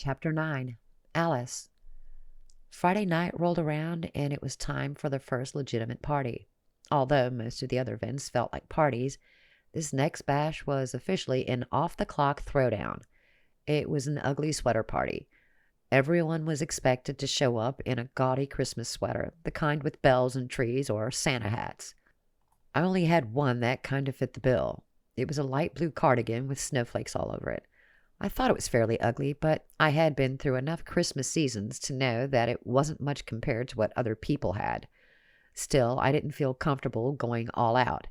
Chapter 9. Alice. Friday night rolled around, and it was time for the first legitimate party. Although most of the other events felt like parties, this next bash was officially an off-the-clock throwdown. It was an ugly sweater party. Everyone was expected to show up in a gaudy Christmas sweater, the kind with bells and trees or Santa hats. I only had one that kind of fit the bill. It was a light blue cardigan with snowflakes all over it. I thought it was fairly ugly, but I had been through enough Christmas seasons to know that it wasn't much compared to what other people had. Still, I didn't feel comfortable going all out.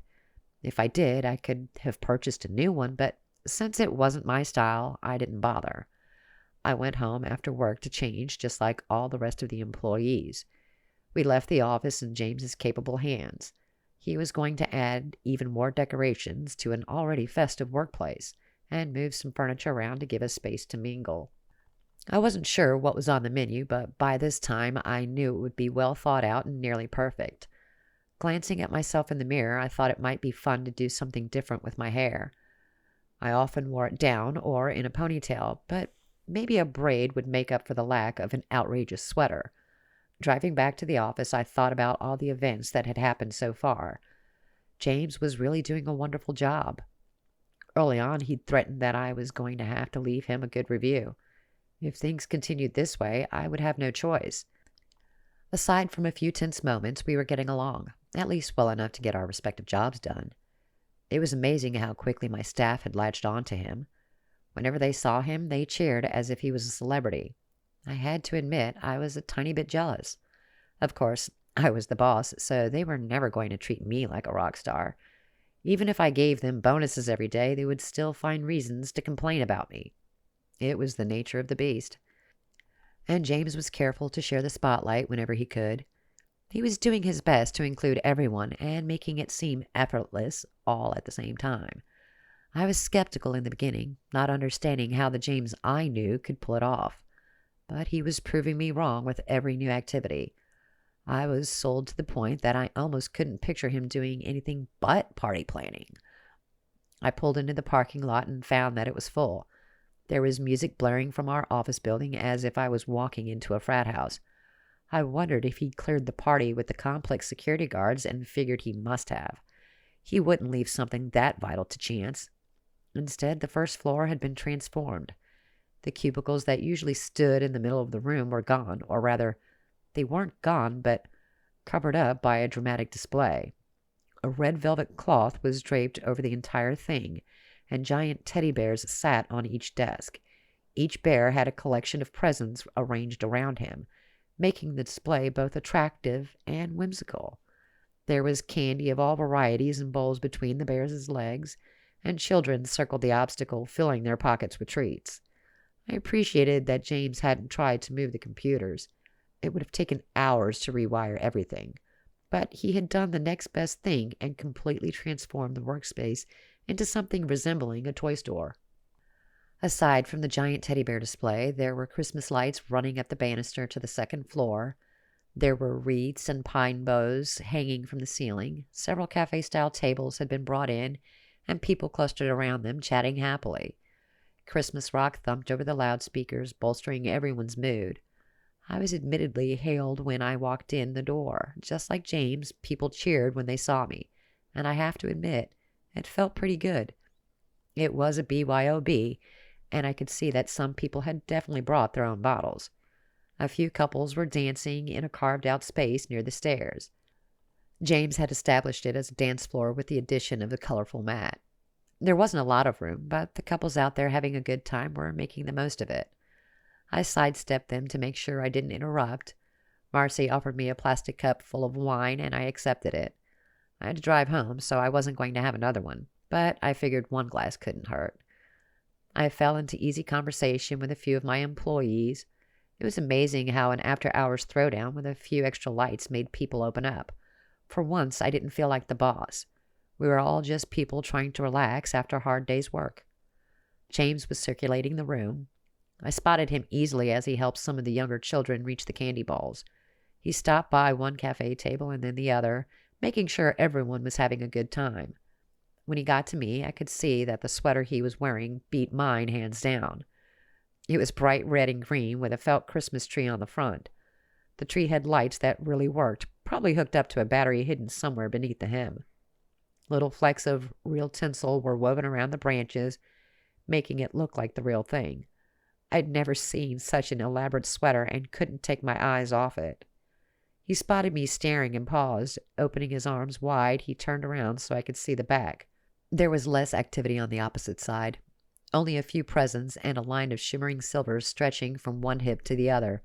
If I did, I could have purchased a new one, but since it wasn't my style, I didn't bother. I went home after work to change, just like all the rest of the employees. We left the office in James's capable hands. He was going to add even more decorations to an already festive workplace and move some furniture around to give us space to mingle. I wasn't sure what was on the menu, but by this time I knew it would be well thought out and nearly perfect. Glancing at myself in the mirror, I thought it might be fun to do something different with my hair. I often wore it down or in a ponytail, but maybe a braid would make up for the lack of an outrageous sweater. Driving back to the office, I thought about all the events that had happened so far. James was really doing a wonderful job. Early on, he'd threatened that I was going to have to leave him a good review. If things continued this way, I would have no choice. Aside from a few tense moments, we were getting along, at least well enough to get our respective jobs done. It was amazing how quickly my staff had latched on to him. Whenever they saw him, they cheered as if he was a celebrity. I had to admit I was a tiny bit jealous. Of course, I was the boss, so they were never going to treat me like a rock star. Even if I gave them bonuses every day, they would still find reasons to complain about me. It was the nature of the beast. And James was careful to share the spotlight whenever he could. He was doing his best to include everyone and making it seem effortless all at the same time. I was skeptical in the beginning, not understanding how the James I knew could pull it off. But he was proving me wrong with every new activity. I was sold to the point that I almost couldn't picture him doing anything but party planning. I pulled into the parking lot and found that it was full. There was music blaring from our office building as if I was walking into a frat house. I wondered if he'd cleared the party with the complex security guards and figured he must have. He wouldn't leave something that vital to chance. Instead, the first floor had been transformed. The cubicles that usually stood in the middle of the room were gone, or rather, they weren't gone, but covered up by a dramatic display. A red velvet cloth was draped over the entire thing, and giant teddy bears sat on each desk. Each bear had a collection of presents arranged around him, making the display both attractive and whimsical. There was candy of all varieties in bowls between the bears' legs, and children circled the obstacle, filling their pockets with treats. I appreciated that James hadn't tried to move the computers. It would have taken hours to rewire everything. But he had done the next best thing and completely transformed the workspace into something resembling a toy store. Aside from the giant teddy bear display, there were Christmas lights running up the banister to the second floor. There were wreaths and pine boughs hanging from the ceiling. Several cafe-style tables had been brought in, and people clustered around them, chatting happily. Christmas rock thumped over the loudspeakers, bolstering everyone's mood. I was admittedly hailed when I walked in the door. Just like James, people cheered when they saw me, and I have to admit, it felt pretty good. It was a BYOB, and I could see that some people had definitely brought their own bottles. A few couples were dancing in a carved-out space near the stairs. James had established it as a dance floor with the addition of a colorful mat. There wasn't a lot of room, but the couples out there having a good time were making the most of it. I sidestepped them to make sure I didn't interrupt. Marcy offered me a plastic cup full of wine, and I accepted it. I had to drive home, so I wasn't going to have another one, but I figured one glass couldn't hurt. I fell into easy conversation with a few of my employees. It was amazing how an after-hours throwdown with a few extra lights made people open up. For once, I didn't feel like the boss. We were all just people trying to relax after a hard day's work. James was circulating the room. I spotted him easily as he helped some of the younger children reach the candy balls. He stopped by one cafe table and then the other, making sure everyone was having a good time. When he got to me, I could see that the sweater he was wearing beat mine hands down. It was bright red and green with a felt Christmas tree on the front. The tree had lights that really worked, probably hooked up to a battery hidden somewhere beneath the hem. Little flecks of real tinsel were woven around the branches, making it look like the real thing. I'd never seen such an elaborate sweater and couldn't take my eyes off it. He spotted me staring and paused. Opening his arms wide, he turned around so I could see the back. There was less activity on the opposite side. Only a few presents and a line of shimmering silver stretching from one hip to the other.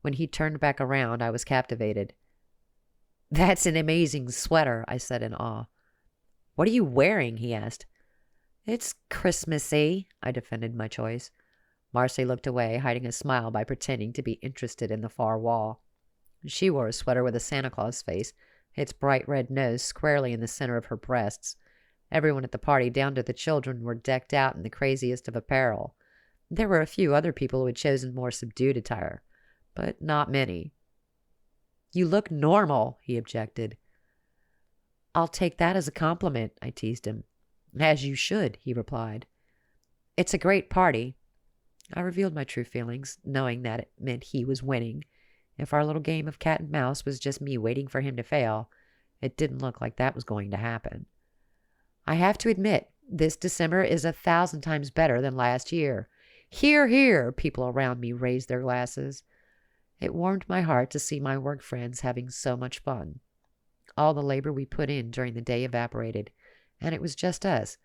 When he turned back around, I was captivated. "That's an amazing sweater," I said in awe. "What are you wearing?" he asked. "It's Christmassy," I defended my choice. Marcy looked away, hiding a smile by pretending to be interested in the far wall. She wore a sweater with a Santa Claus face, its bright red nose squarely in the center of her breasts. Everyone at the party, down to the children, were decked out in the craziest of apparel. There were a few other people who had chosen more subdued attire, but not many. "You look normal," he objected. "I'll take that as a compliment," I teased him. "As you should," he replied. "It's a great party." I revealed my true feelings, knowing that it meant he was winning. If our little game of cat and mouse was just me waiting for him to fail, it didn't look like that was going to happen. "I have to admit, this December is 1,000 times better than last year." "Hear, hear!" People around me raised their glasses. It warmed my heart to see my work friends having so much fun. All the labor we put in during the day evaporated, and it was just us,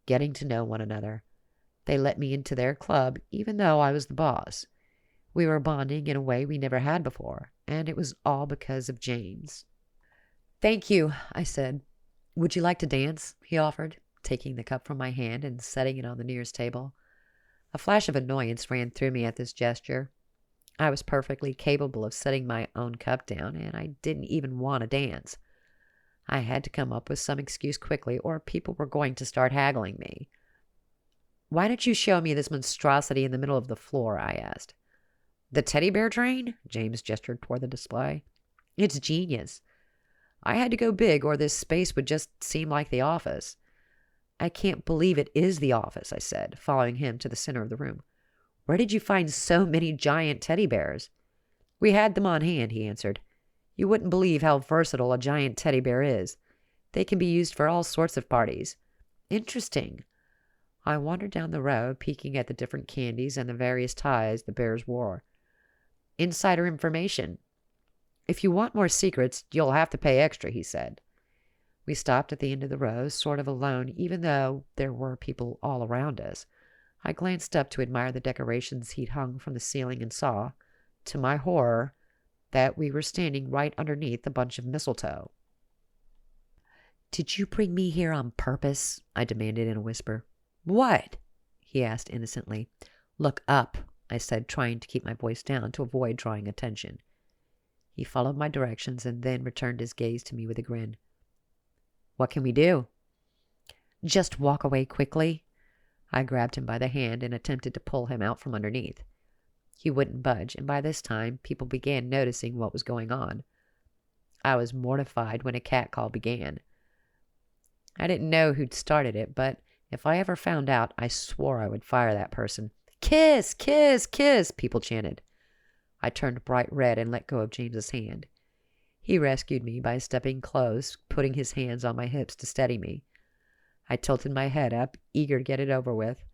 getting to know one another. They let me into their club, even though I was the boss. We were bonding in a way we never had before, and it was all because of James. "Thank you," I said. "Would you like to dance?" he offered, taking the cup from my hand and setting it on the nearest table. A flash of annoyance ran through me at this gesture. I was perfectly capable of setting my own cup down, and I didn't even want to dance. I had to come up with some excuse quickly, or people were going to start haggling me. "Why don't you show me this monstrosity in the middle of the floor?" I asked. "The teddy bear train?" James gestured toward the display. "It's genius. I had to go big, or this space would just seem like the office." "I can't believe it is the office," I said, following him to the center of the room. "Where did you find so many giant teddy bears?" "We had them on hand," he answered. "You wouldn't believe how versatile a giant teddy bear is. They can be used for all sorts of parties." "Interesting." I wandered down the row, peeking at the different candies and the various ties the bears wore. "Insider information. If you want more secrets, you'll have to pay extra," he said. We stopped at the end of the row, sort of alone, even though there were people all around us. I glanced up to admire the decorations he'd hung from the ceiling and saw, to my horror, that we were standing right underneath a bunch of mistletoe. "Did you bring me here on purpose?" I demanded in a whisper. "What?" he asked innocently. "Look up," I said, trying to keep my voice down to avoid drawing attention. He followed my directions and then returned his gaze to me with a grin. "What can we do?" "Just walk away quickly." I grabbed him by the hand and attempted to pull him out from underneath. He wouldn't budge, and by this time, people began noticing what was going on. I was mortified when a catcall began. I didn't know who'd started it, but if I ever found out, I swore I would fire that person. "Kiss, kiss, kiss," people chanted. I turned bright red and let go of James's hand. He rescued me by stepping close, putting his hands on my hips to steady me. I tilted my head up, eager to get it over with.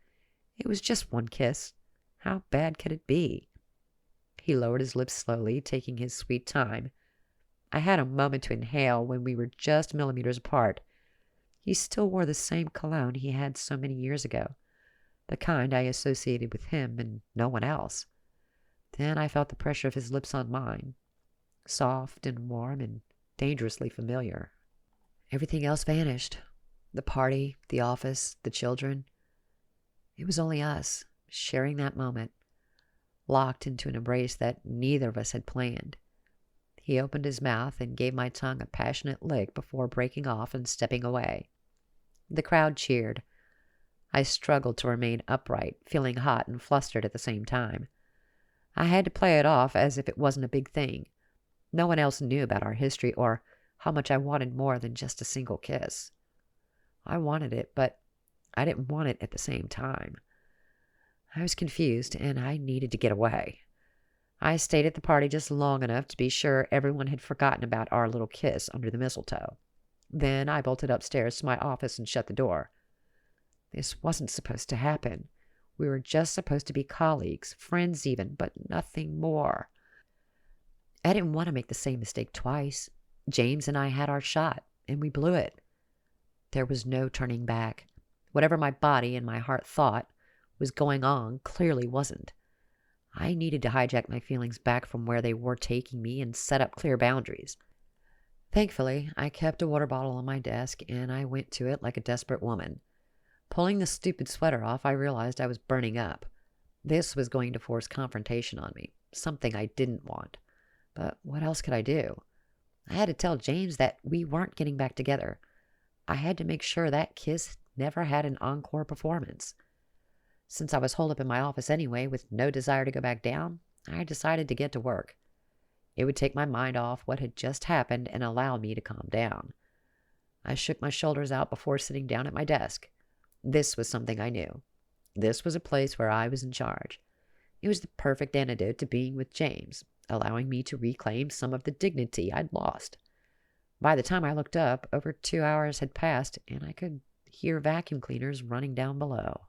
It was just one kiss. How bad could it be? He lowered his lips slowly, taking his sweet time. I had a moment to inhale when we were just millimeters apart. He still wore the same cologne he had so many years ago, the kind I associated with him and no one else. Then I felt the pressure of his lips on mine, soft and warm and dangerously familiar. Everything else vanished. The party, the office, the children. It was only us, sharing that moment, locked into an embrace that neither of us had planned. He opened his mouth and gave my tongue a passionate lick before breaking off and stepping away. The crowd cheered. I struggled to remain upright, feeling hot and flustered at the same time. I had to play it off as if it wasn't a big thing. No one else knew about our history or how much I wanted more than just a single kiss. I wanted it, but I didn't want it at the same time. I was confused, and I needed to get away. I stayed at the party just long enough to be sure everyone had forgotten about our little kiss under the mistletoe. Then I bolted upstairs to my office and shut the door. This wasn't supposed to happen. We were just supposed to be colleagues, friends even, but nothing more. I didn't want to make the same mistake twice. James and I had our shot, and we blew it. There was no turning back. Whatever my body and my heart thought was going on clearly wasn't. I needed to hijack my feelings back from where they were taking me and set up clear boundaries. Thankfully, I kept a water bottle on my desk, and I went to it like a desperate woman. Pulling the stupid sweater off, I realized I was burning up. This was going to force confrontation on me, something I didn't want. But what else could I do? I had to tell James that we weren't getting back together. I had to make sure that kiss never had an encore performance. Since I was holed up in my office anyway, with no desire to go back down, I decided to get to work. It would take my mind off what had just happened and allow me to calm down. I shook my shoulders out before sitting down at my desk. This was something I knew. This was a place where I was in charge. It was the perfect antidote to being with James, allowing me to reclaim some of the dignity I'd lost. By the time I looked up, over 2 hours had passed, and I could hear vacuum cleaners running down below.